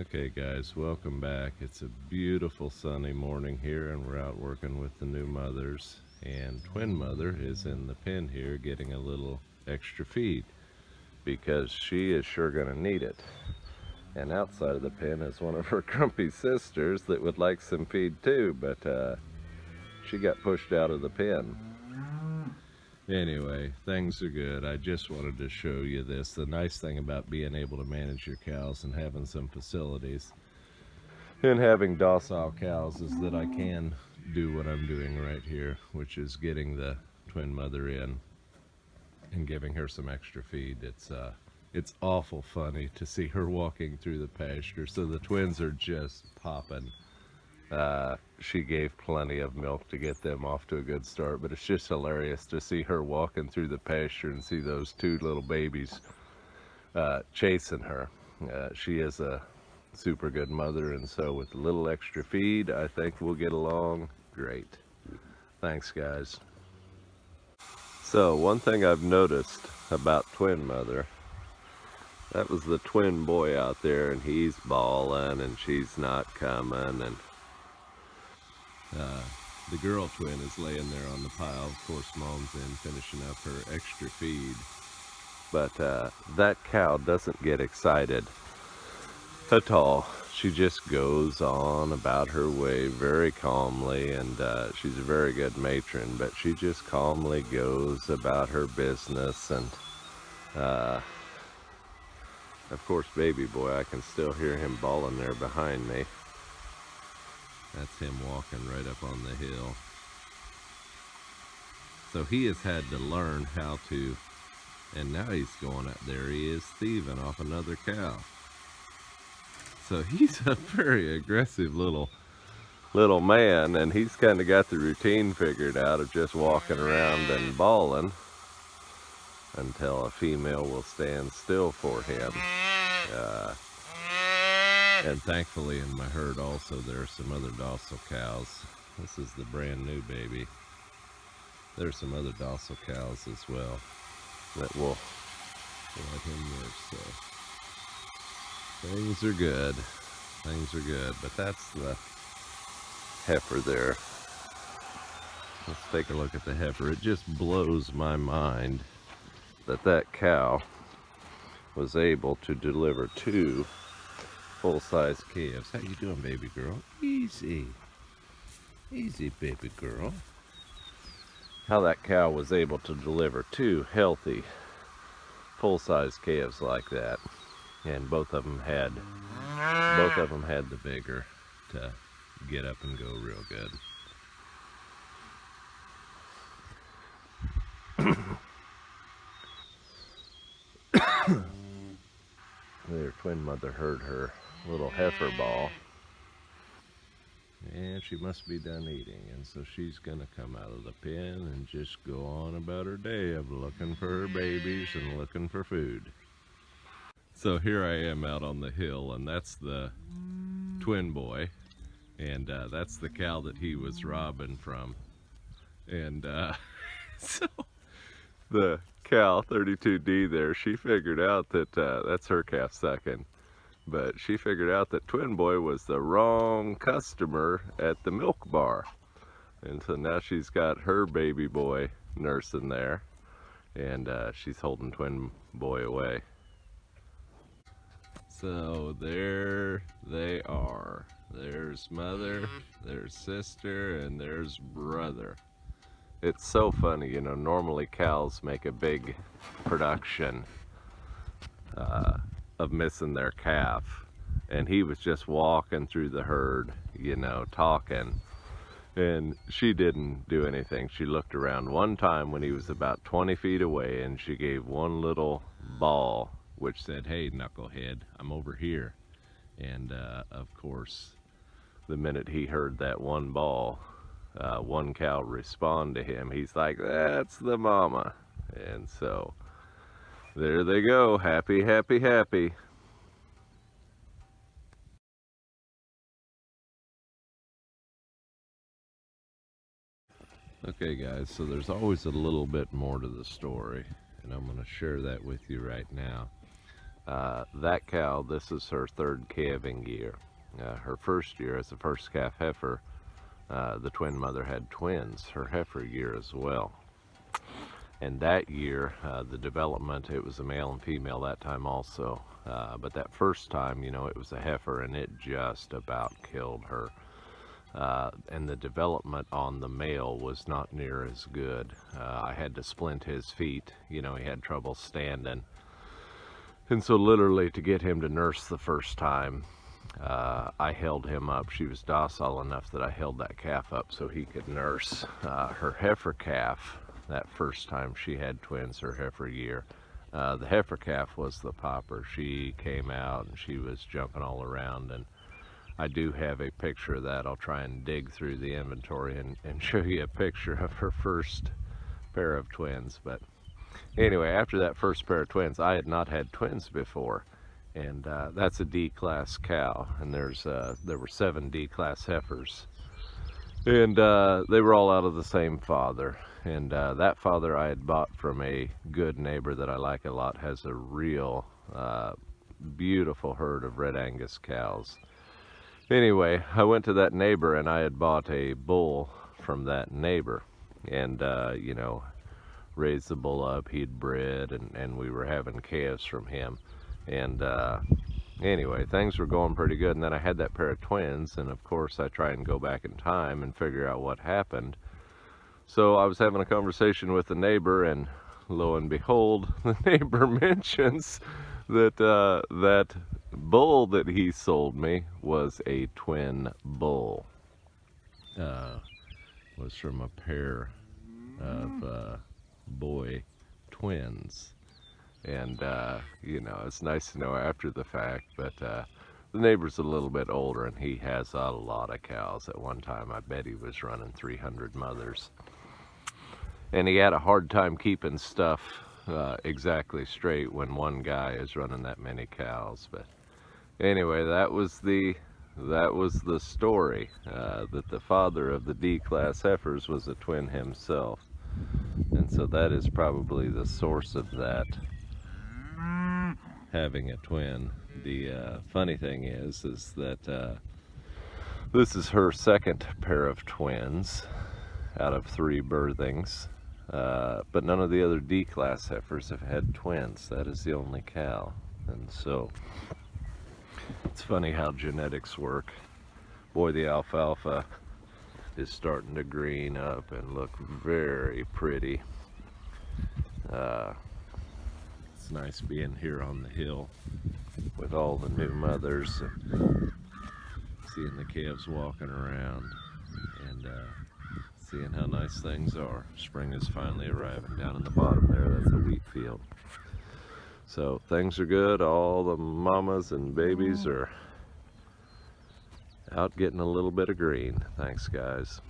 Okay guys, welcome back. It's a beautiful sunny morning here and we're out working with the new mothers, and twin mother is in the pen here getting a little extra feed because she is sure gonna need it. And outside of the pen is one of her grumpy sisters that would like some feed too, but she got pushed out of the pen. Anyway, things are good. I just wanted to show you this. The nice thing about being able to manage your cows and having some facilities and having docile cows is that I can do what I'm doing right here, which is getting the twin mother in and giving her some extra feed. It's awful funny to see her walking through the pasture. So the twins are just popping. She gave plenty of milk to get them off to a good start, but it's just hilarious to see her walking through the pasture and see those two little babies chasing her. She is a super good mother, and so with a little extra feed, I think we'll get along great. Thanks, guys. So one thing I've noticed about twin mother, that was the twin boy out there, and he's bawling and she's not coming, and the girl twin is laying there on the pile. Of course, mom's in finishing up her extra feed, but that cow doesn't get excited at all. She just goes on about her way very calmly, and she's a very good matron, but she just calmly goes about her business. And of course, baby boy, I can still hear him bawling there behind me. That's him walking right up on the hill. So he has had to learn how to, and now he's going up there. He is thieving off another cow. So he's a very aggressive little man, and he's kind of got the routine figured out of just walking around and bawling until a female will stand still for him. And thankfully in my herd also there are some other docile cows. This is the brand new baby. There's some other docile cows as well that will let him nurse. So things are good. Things are good. But that's the heifer there. Let's take a look at the heifer. It just blows my mind that cow was able to deliver 2 full-size calves. How you doing, baby girl? Easy. Easy, baby girl. How that cow was able to deliver 2 healthy full-size calves like that. And both of them had the vigor to get up and go real good. Their twin mother heard her little heifer bawl, and she must be done eating, and so she's gonna come out of the pen and just go on about her day of looking for her babies and looking for food. So here I am out on the hill, and that's the twin boy, and that's the cow that he was robbing from. And so the cow 32D there, she figured out that that's her calf sucking, but she figured out that twin boy was the wrong customer at the milk bar, and so now she's got her baby boy nursing there, and she's holding twin boy away. So there they are. There's mother, there's sister, and there's brother. It's so funny, you know, normally cows make a big production of missing their calf, and he was just walking through the herd, you know, talking, and she didn't do anything. She looked around one time when he was about 20 feet away, and she gave one little bawl which said, "Hey, knucklehead, I'm over here." And of course, the minute he heard that one bawl, one cow respond to him, he's like, "That's the mama." And so there they go, happy, happy, happy. Okay guys, so there's always a little bit more to the story, and I'm going to share that with you right now. That cow, this is her third calving year. Her first year as the first calf heifer, the twin mother had twins, her heifer year as well. And that year, the development, it was a male and female that time also. But that first time, you know, it was a heifer and it just about killed her. And the development on the male was not near as good. I had to splint his feet. You know, he had trouble standing. And so literally to get him to nurse the first time, I held him up. She was docile enough that I held that calf up so he could nurse. Her heifer calf, that first time she had twins, her heifer year, the heifer calf was the popper. She came out and she was jumping all around, and I do have a picture of that. I'll try and dig through the inventory and show you a picture of her first pair of twins. But anyway, after that first pair of twins, I had not had twins before. And that's a D-class cow, and there were 7 D-class heifers, and they were all out of the same father. And that father I had bought from a good neighbor that I like a lot, has a real beautiful herd of Red Angus cows. Anyway, I went to that neighbor and I had bought a bull from that neighbor, and you know, raised the bull up, he'd bred, and we were having calves from him. And anyway, things were going pretty good, and then I had that pair of twins, and of course I try and go back in time and figure out what happened. So I was having a conversation with the neighbor, and lo and behold, the neighbor mentions that that bull that he sold me was a twin bull. Was from a pair of boy twins. And you know, it's nice to know after the fact, but the neighbor's a little bit older and he has a lot of cows. At one time I bet he was running 300 mothers, and he had a hard time keeping stuff exactly straight when one guy is running that many cows. But anyway, that was the story, that the father of the D-class heifers was a twin himself. And so that is probably the source of that, having a twin. The funny thing is that this is her second pair of twins out of 3 birthings, but none of the other D-class heifers have had twins. That is the only cow. And so it's funny how genetics work. Boy, the alfalfa is starting to green up and look very pretty. It's nice being here on the hill with all the new mothers and seeing the calves walking around, and seeing how nice things are. Spring is finally arriving. Down in the bottom there, that's a wheat field. So things are good. All the mamas and babies are out getting a little bit of green. Thanks, guys.